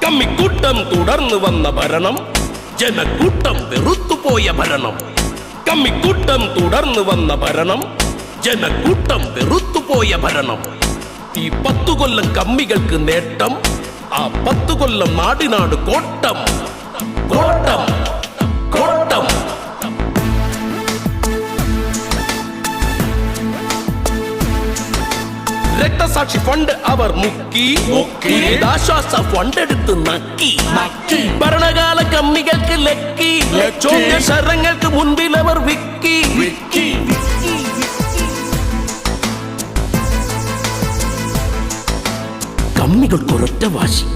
കമ്മിക്കൂട്ടം തുടർന്നു വന്ന ഭരണം, ജനക്കൂട്ടം വെറുത്തുപോയ ഭരണം. കമ്മിക്കൂട്ടം തുടർന്നു വന്ന ഭരണം, ജനക്കൂട്ടം വെറുത്തുപോയ ഭരണം. ഈ 10 കൊല്ലം കമ്മികൾക്ക് നേട്ടം, ആ 10 കൊല്ലം നാടിനാട് കോട്ടം, കോട്ടം, കോട്ടം. രക്തസാക്ഷി ഫണ്ട് അവർ മുക്കി, ദുരിതാശ്വാസ ഫണ്ട് എടുത്ത് നക്കി. ഭരണകാല കമ്മികൾക്ക് ലക്കി, ചോദ്യശരങ്ങൾക്ക് മുൻപിൽ അവർ വിക്കി. കമ്മികൾക്കൊരൊറ്റ വാശി,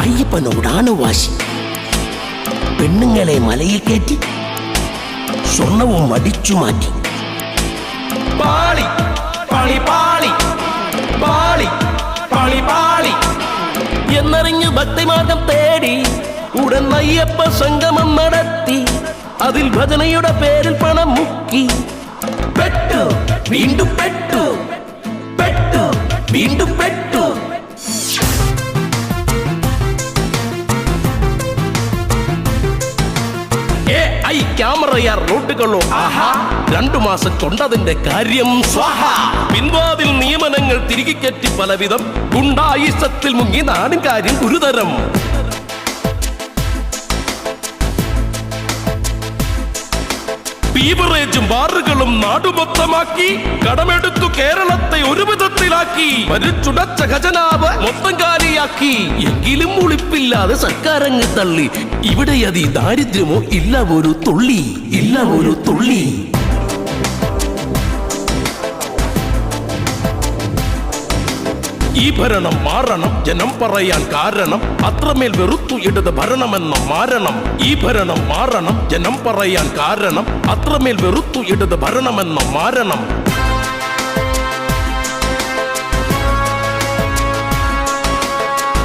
അയ്യപ്പനോടാണ് വാശി. പെണ്ണുങ്ങളെ മലയിൽ കയറ്റി സ്വർണവും അടിച്ചു മാറ്റി. പാളി പാളി പാളി പാളി പാളി പാളി എന്നറിഞ്ഞു ഭക്തിമാർഗം തേടി ഉടൻ അയ്യപ്പ സംഗമം നടത്തി. അതിൽ ഭജനയുടെ പേരിൽ പണം മുക്കി. പെട്ടു വീണ്ടും പെട്ടു, പെട്ടു വീണ്ടും പെട്ടു. ക്യാമറയാർ റോഡുകളോ ആഹാ, 2 മാസം കൊണ്ടതിന്റെ കാര്യം സ്വാഹ. പിൻവാതിൽ നിയമനങ്ങൾ തിരികെ കെറ്റി പലവിധം, ഗുണ്ടായിസത്തിൽ മുങ്ങി നാടും കാര്യം ഗുരുതരം. ബീവറേജും ബാറുകളും നാടുമൊത്തമാക്കി, കടമെടുത്തു കേരളത്തെ ഒരു വിധത്തിലാക്കി. ഭരിച്ചുടച്ച ഖജനാവ് മൊത്തം കാലിയാക്കി. എങ്കിലും ഉളിപ്പില്ലാതെ സർക്കാരങ്ങ് തള്ളി. ഇവിടെ അതി ദാരിദ്ര്യമോ ഇല്ല ഒരു തുള്ളി, ഇല്ല ഒരു തുള്ളി. ഈ ഭരണം മാറണം, ജനം പറയാൻ കാരണം. അത്രമേൽ വെറുത്തു ഇടത് ഭരണമെന്ന മാരണം. ഈ ഭരണം മാറണം, ജനം പറയാൻ കാരണം. അത്രമേൽ വെറുത്തു ഇടത് ഭരണമെന്ന മാരണം.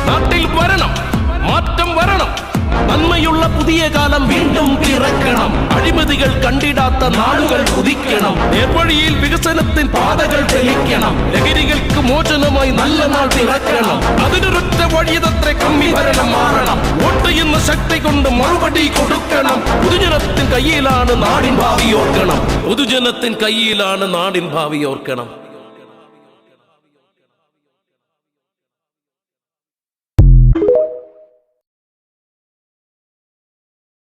നാട്ടിൽ വരണം, മാറ്റം വരണം. നന്മയുള്ള പുതിയ കാലം വീണ്ടും പിറക്കണം. അഴിമതികൾ കണ്ടിടാത്ത നാടുകൾ ഉദിക്കണം. നേർവഴിയിൽ വികസനത്തിൻ പാതകൾ തെളിക്കണം. ലഹരികൾക്ക് മോചനമായി നല്ല നാൾ പിറക്കണം. അതിനൊരൊറ്റ വഴിയതത്ര കമ്മി ഭരണം മാറണം. വോട്ട് എന്ന ശക്തി കൊണ്ട് മറുപടി കൊടുക്കണം. പൊതുജനത്തിൻ കയ്യിലാണ് നാടിൻ ഭാവി ഓർക്കണം. പൊതുജനത്തിൻ കയ്യിലാണ് നാടിൻ ഭാവി ഓർക്കണം.